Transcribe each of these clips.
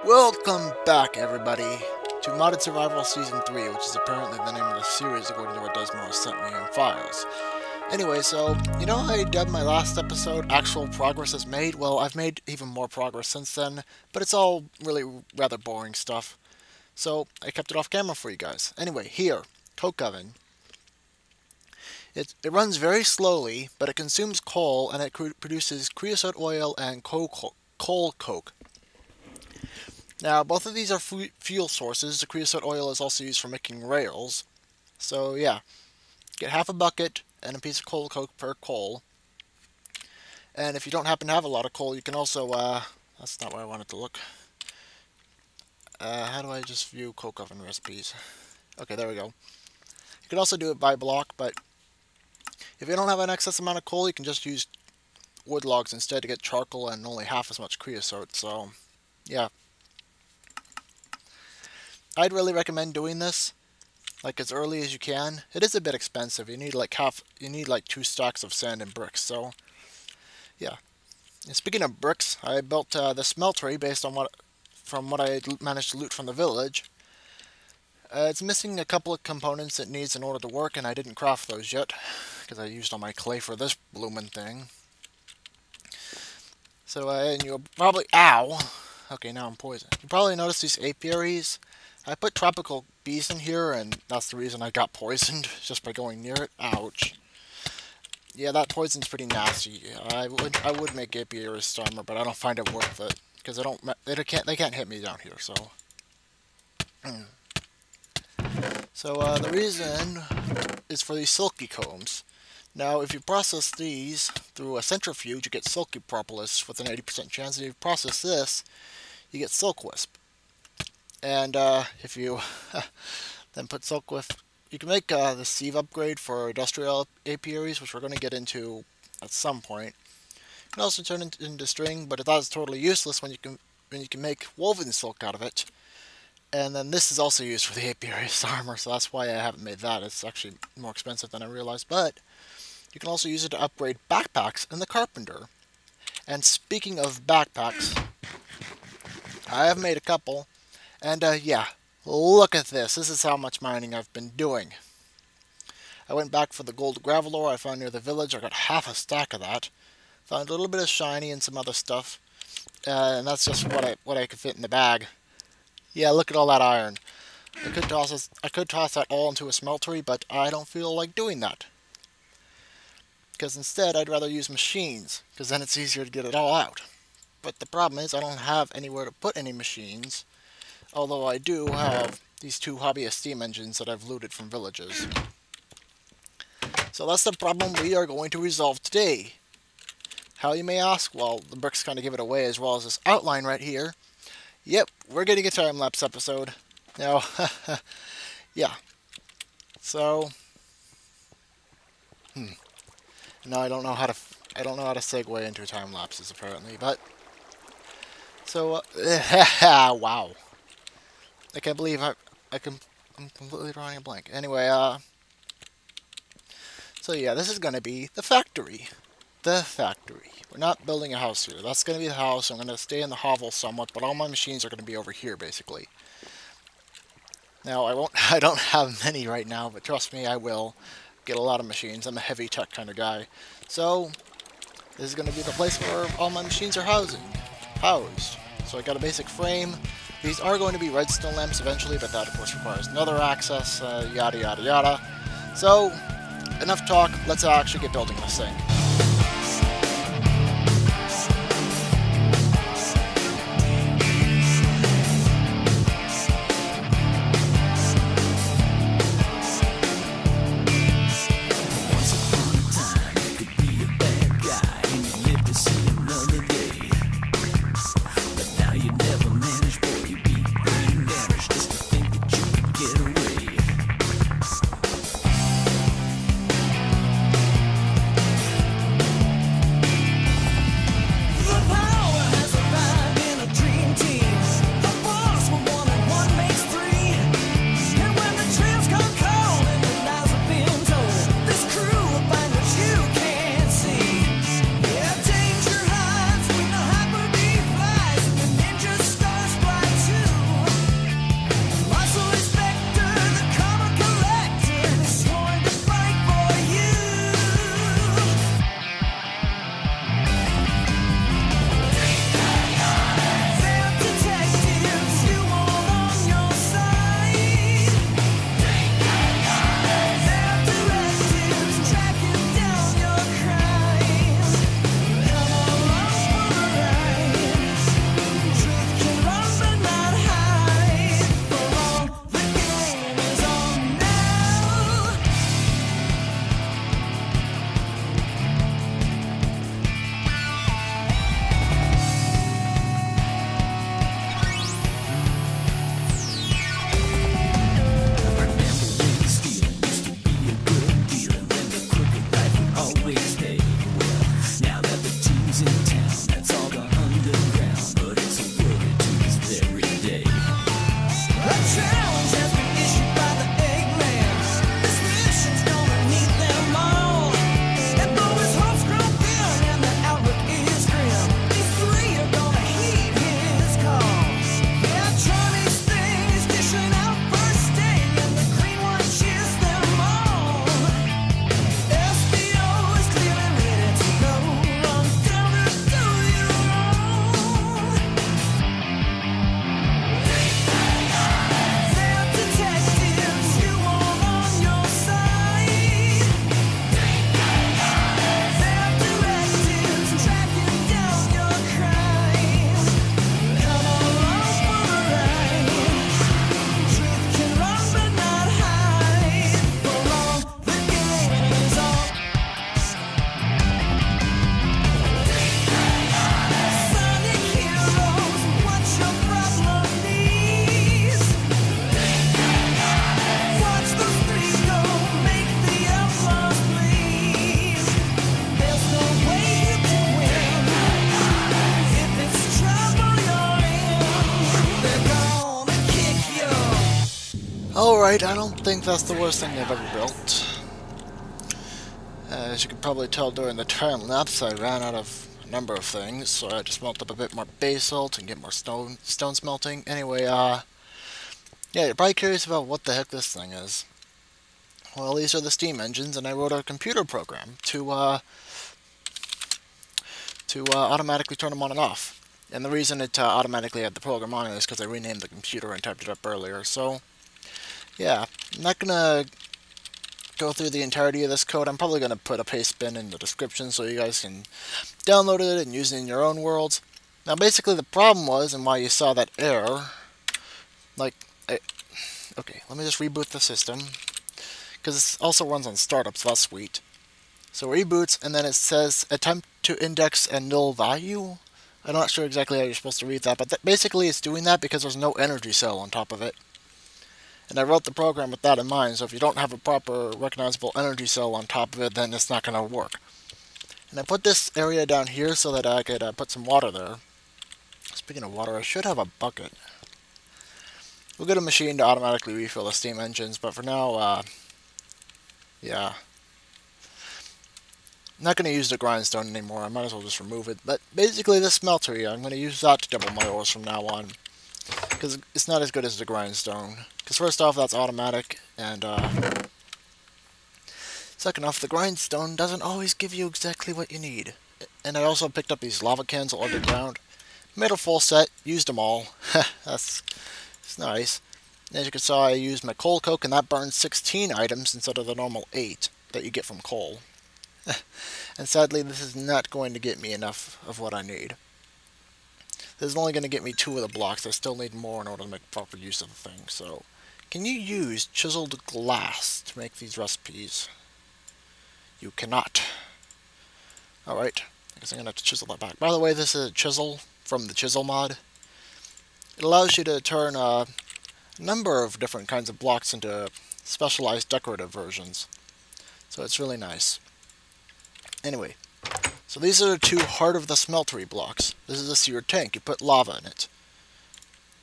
Welcome back, everybody, to Modded Survival Season 3, which is apparently the name of the series according to what Desmo has sent me in files. Anyway, so, you know how I dubbed my last episode, Actual Progress is Made? Well, I've made even more progress since then, but it's all really rather boring stuff. So, I kept it off camera for you guys. Anyway, here, coke oven. It runs very slowly, but it consumes coal, and it produces creosote oil and coal coke. Now, both of these are fuel sources. The creosote oil is also used for making rails. So, yeah. Get half a bucket and a piece of coal coke per coal. And if you don't happen to have a lot of coal, you can also, that's not where I wanted to look. How do I just view coke oven recipes? Okay, there we go. You can also do it by block, but if you don't have an excess amount of coal, you can just use wood logs instead to get charcoal and only half as much creosote. So, yeah. I'd really recommend doing this, like, as early as you can. It is a bit expensive. You need like 2 stacks of sand and bricks. So, yeah. And speaking of bricks, I built the smeltery based on what I managed to loot from the village. It's missing a couple of components it needs in order to work, and I didn't craft those yet because I used all my clay for this bloomin' thing. So, and you'll probably okay, now I'm poisoned. You probably noticed these apiaries. I put tropical bees in here, and that's the reason I got poisoned, just by going near it. Ouch. Yeah, that poison's pretty nasty. I would make apiaries armor, but I don't find it worth it because they can't hit me down here. So, the reason is for these silky combs. Now, if you process these through a centrifuge, you get silky propolis with an 80% chance. And if you process this, you get silk wisp. And if you then put silk wisp, you can make the sieve upgrade for industrial apiaries, which we're going to get into at some point. You can also turn it into string, but that is totally useless when you can make woven silk out of it. And then this is also used for the apiary's armor, so that's why I haven't made that. It's actually more expensive than I realized, but you can also use it to upgrade backpacks in the carpenter. And speaking of backpacks, I have made a couple. And, yeah, look at this. This is how much mining I've been doing. I went back for the gold gravel ore I found near the village. I got half a stack of that. Found a little bit of shiny and some other stuff. And that's just what I could fit in the bag. Yeah, look at all that iron. I could toss that all into a smeltery, but I don't feel like doing that. Because instead, I'd rather use machines, because then it's easier to get it all out. But the problem is, I don't have anywhere to put any machines. Although I do have these 2 hobbyist steam engines that I've looted from villages. So that's the problem we are going to resolve today. How, you may ask? Well, the bricks kind of give it away, as well as this outline right here. Yep, we're getting a time-lapse episode. Now, yeah. So, no, I don't know how to segue into time lapses apparently, but so wow. I can't believe I'm completely drawing a blank. Anyway, so yeah, this is going to be the factory. The factory. We're not building a house here. That's going to be the house. I'm going to stay in the hovel somewhat, but all my machines are going to be over here, basically. Now, I don't have many right now, but trust me, I will get a lot of machines. I'm a heavy tech kind of guy. So, this is going to be the place where all my machines are housed. So I got a basic frame. These are going to be redstone lamps eventually, but that of course requires another access, yada yada yada. So, enough talk, let's actually get building this thing. Alright, I don't think that's the worst thing they've ever built. As you can probably tell during the time lapse, I ran out of a number of things, so I had to smelt up a bit more basalt and get more stone smelting. Anyway, yeah, you're probably curious about what the heck this thing is. Well, these are the steam engines, and I wrote a computer program to automatically turn them on and off. And the reason it automatically had the program on is because I renamed the computer and typed it up earlier. So, yeah, I'm not gonna go through the entirety of this code. I'm probably gonna put a paste bin in the description so you guys can download it and use it in your own worlds. Now, basically, the problem was, and why you saw that error, okay, let me just reboot the system, because it also runs on startup, so that's sweet. So it reboots, and then it says attempt to index a null value. I'm not sure exactly how you're supposed to read that, but basically it's doing that because there's no energy cell on top of it. And I wrote the program with that in mind, so if you don't have a proper recognizable energy cell on top of it, then it's not going to work. And I put this area down here so that I could put some water there. Speaking of water, I should have a bucket. We'll get a machine to automatically refill the steam engines, but for now, yeah. I'm not going to use the grindstone anymore, I might as well just remove it. But basically this smelter here, I'm going to use that to double my ores from now on. Because it's not as good as the grindstone. Because first off, that's automatic, and second off, the grindstone doesn't always give you exactly what you need. And I also picked up these lava cans all underground. Made a full set, used them all. It's nice. And as you can see, I used my coal coke, and that burns 16 items instead of the normal 8 that you get from coal. And sadly, this is not going to get me enough of what I need. This is only going to get me 2 of the blocks. I still need more in order to make proper use of the thing. So, can you use chiseled glass to make these recipes? You cannot. Alright, I guess I'm going to have to chisel that back. By the way, this is a chisel from the chisel mod. It allows you to turn a number of different kinds of blocks into specialized decorative versions. So it's really nice. Anyway, so these are the 2 heart of the smeltery blocks. This is a seared tank. You put lava in it.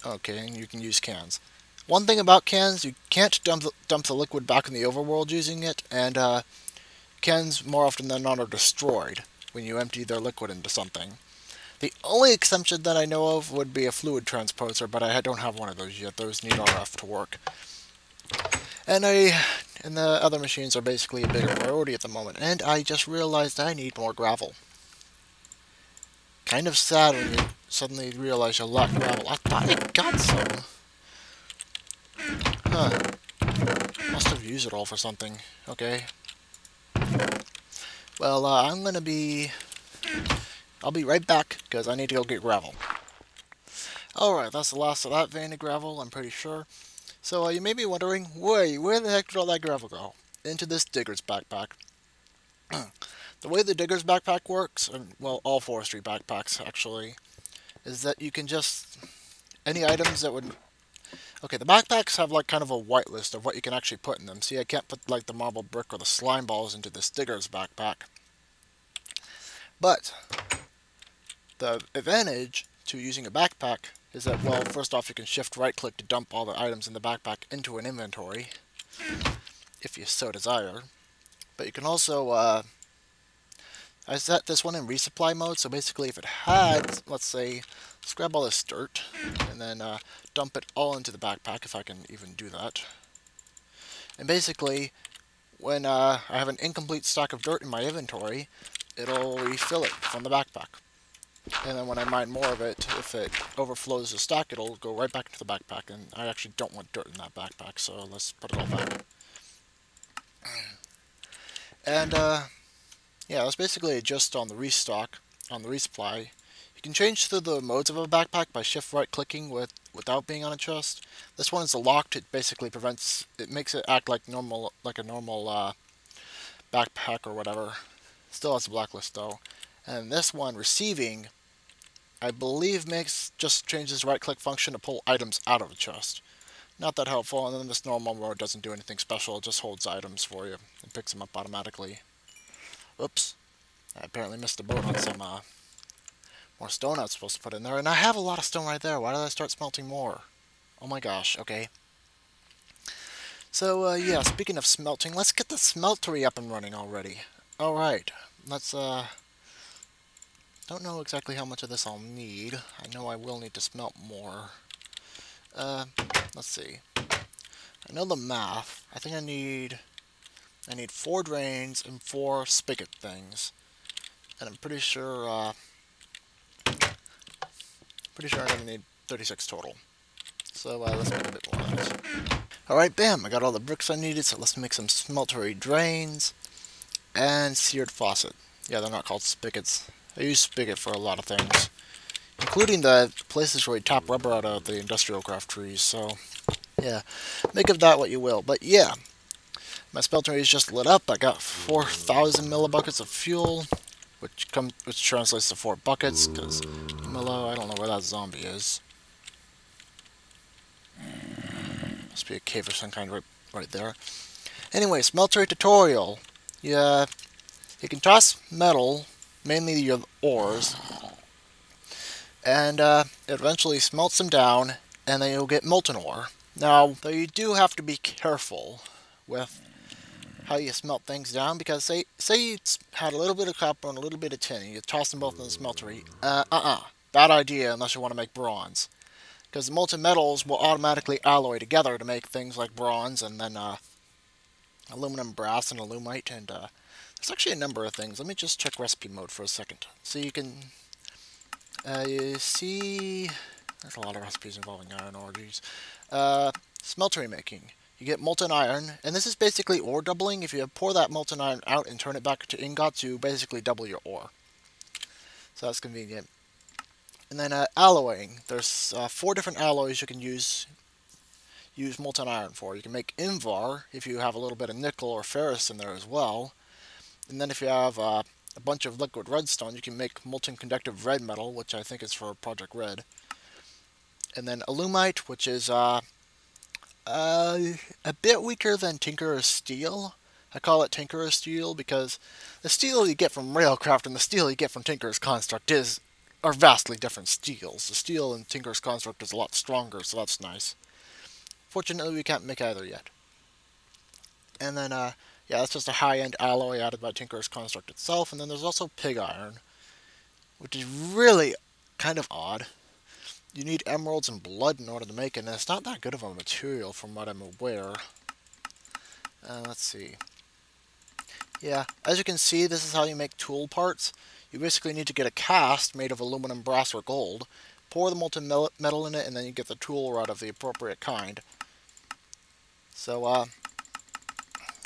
Okay, and you can use cans. One thing about cans, you can't dump the liquid back in the overworld using it, and cans more often than not are destroyed when you empty their liquid into something. The only exception that I know of would be a fluid transporter, but I don't have one of those yet. Those need RF to work. And the other machines are basically a bigger priority at the moment. And I just realized I need more gravel. Kind of sad when you suddenly realize you lack gravel. I thought I got some. Huh. Must have used it all for something. Okay. Well, I'll be right back, because I need to go get gravel. Alright, that's the last of that vein of gravel, I'm pretty sure. So you may be wondering, where the heck did all that gravel go? Into this digger's backpack. The way the digger's backpack works, and well, all forestry backpacks actually, is that you can just, any items that would, okay, the backpacks have like kind of a whitelist of what you can actually put in them. See, I can't put like the marble brick or the slime balls into this digger's backpack. But the advantage to using a backpack is that, well, first off, you can shift right-click to dump all the items in the backpack into an inventory, if you so desire. But you can also, I set this one in resupply mode, so basically if it had, let's say, let's grab all this dirt, and then dump it all into the backpack, if I can even do that. And basically, when I have an incomplete stock of dirt in my inventory, it'll refill it from the backpack. And then when I mine more of it, if it overflows the stock, it'll go right back into the backpack. And I actually don't want dirt in that backpack, so let's put it all back. And, yeah, that's basically just on the restock, on the resupply. You can change to the modes of a backpack by shift right-clicking without being on a chest. This one is locked. It basically prevents, it makes it act like a normal backpack or whatever. Still has a blacklist though. And this one, receiving, I believe just changes the right-click function to pull items out of a chest. Not that helpful, and then this normal mode doesn't do anything special, it just holds items for you and picks them up automatically. Oops. I apparently missed a boat on some more stone I was supposed to put in there, and I have a lot of stone right there. Why did I start smelting more? Oh my gosh, okay. So, yeah, speaking of smelting, let's get the smeltery up and running already. Alright, let's, don't know exactly how much of this I'll need. I know I will need to smelt more. Let's see. I know the math. I think I need 4 drains and 4 spigot things. And I'm pretty sure I'm gonna need 36 total. So, let's make a bit more of this. Alright, bam, I got all the bricks I needed, so let's make some smeltery drains and seared faucet. Yeah, they're not called spigots. I use spigot for a lot of things, including the places where we tap rubber out of the industrial craft trees, so yeah, make of that what you will. But yeah, my smeltery is just lit up. I got 4,000 millibuckets of fuel, which translates to 4 buckets, because millo, I don't know where that zombie is. Must be a cave of some kind right there. Anyway, smeltery tutorial. Yeah, you can toss metal, mainly your ores, and it eventually smelts them down, and then you'll get molten ore. Now, though you do have to be careful with how you smelt things down, because say you had a little bit of copper and a little bit of tin, and you toss them both in the smeltery. Bad idea unless you want to make bronze. Because the molten metals will automatically alloy together to make things like bronze, and then aluminum, brass, and alumite, and there's actually a number of things. Let me just check recipe mode for a second. So you can, you see, there's a lot of recipes involving iron ores. Smeltery making. You get molten iron, and this is basically ore doubling. If you pour that molten iron out and turn it back to ingots, you basically double your ore. So that's convenient. And then alloying. There's 4 different alloys you can use molten iron for. You can make Invar if you have a little bit of nickel or ferrous in there as well. And then if you have a bunch of liquid redstone, you can make molten conductive red metal, which I think is for Project Red. And then alumite, which is a bit weaker than Tinkerer's Steel. I call it Tinkerer's Steel because the steel you get from Railcraft and the steel you get from Tinkerer's Construct are vastly different steels. The steel in Tinkerer's Construct is a lot stronger, so that's nice. Fortunately, we can't make either yet. And then, yeah, that's just a high-end alloy added by Tinkerer's Construct itself. And then there's also pig iron, which is really kind of odd. You need emeralds and blood in order to make it, and it's not that good of a material from what I'm aware. Let's see. Yeah, as you can see, this is how you make tool parts. You basically need to get a cast made of aluminum, brass, or gold, pour the molten metal in it, and then you get the tool rod of the appropriate kind. So,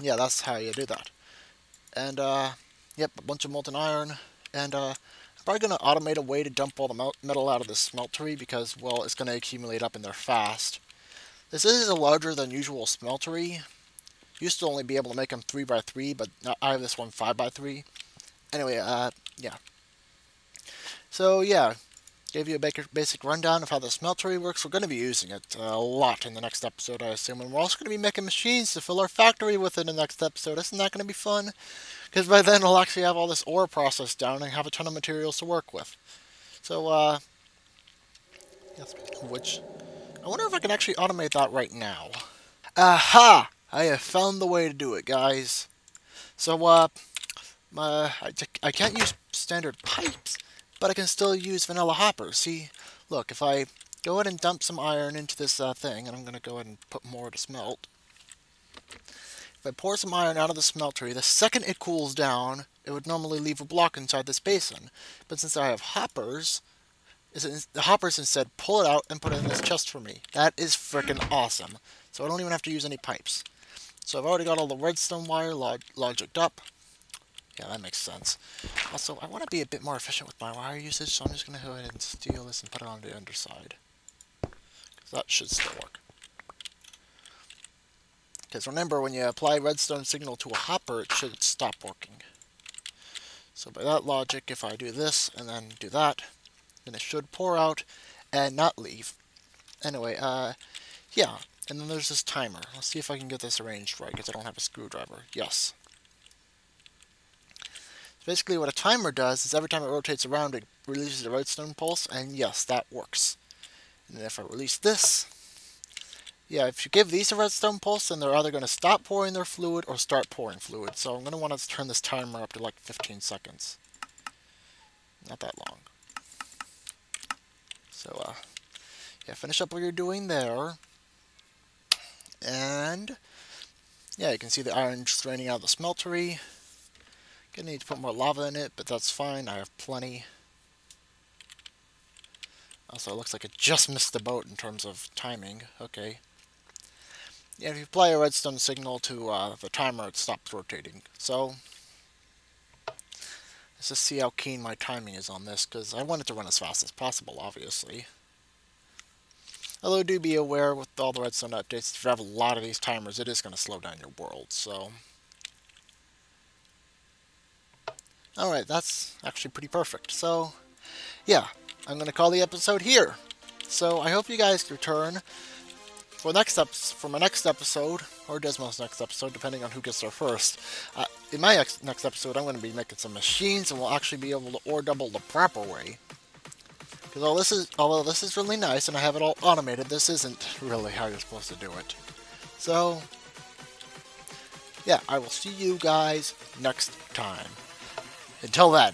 yeah, that's how you do that. And, yep, a bunch of molten iron, and, I'm probably going to automate a way to dump all the metal out of this smeltery, because, well, it's going to accumulate up in there fast. This is a larger than usual smeltery. Used to only be able to make them 3x3, but I have this one 5x3. Anyway, yeah. So, yeah, gave you a basic rundown of how the smeltery works. We're going to be using it a lot in the next episode, I assume. And we're also going to be making machines to fill our factory with in the next episode. Isn't that going to be fun? Because by then we'll actually have all this ore processed down and have a ton of materials to work with. So, yeah, speaking of which, I wonder if I can actually automate that right now. Aha! I have found the way to do it, guys. So, I can't use standard pipes, but I can still use vanilla hoppers. See, look, if I go ahead and dump some iron into this thing, and I'm going to go ahead and put more to smelt. If I pour some iron out of the smeltery, the second it cools down, it would normally leave a block inside this basin. But since I have hoppers, the hoppers instead pull it out and put it in this chest for me. That is frickin' awesome. So I don't even have to use any pipes. So I've already got all the redstone wire logicked up. Yeah, that makes sense. Also, I want to be a bit more efficient with my wire usage, so I'm just going to go ahead and steal this and put it on the underside. Because that should still work. Because remember, when you apply redstone signal to a hopper, it should stop working. So by that logic, if I do this and then do that, then it should pour out and not leave. Anyway, yeah. And then there's this timer. Let's see if I can get this arranged right, because I don't have a screwdriver. Yes. Basically what a timer does is every time it rotates around, it releases a redstone pulse, and yes, that works. And then if I release this, Yeah, if you give these a redstone pulse, then they're either going to stop pouring their fluid or start pouring fluid. So I'm going to want to turn this timer up to like 15 seconds. Not that long. So, yeah, finish up what you're doing there. And, yeah, you can see the iron just draining out of the smeltery. Gonna need to put more lava in it, but that's fine. I have plenty. Also, it looks like it just missed the boat in terms of timing. Okay. Yeah, if you apply a redstone signal to the timer, it stops rotating. So, let's just see how keen my timing is on this, because I want it to run as fast as possible, obviously. Although do be aware with all the redstone updates, if you have a lot of these timers, it is going to slow down your world, so... Alright, that's actually pretty perfect. So, yeah, I'm going to call the episode here. So, I hope you guys return for my next episode, or Desmo's next episode, depending on who gets there first. In my next episode, I'm going to be making some machines, and we'll actually be able to ore double the proper way. Because although this is really nice, and I have it all automated, this isn't really how you're supposed to do it. So, yeah, I will see you guys next time. Until then.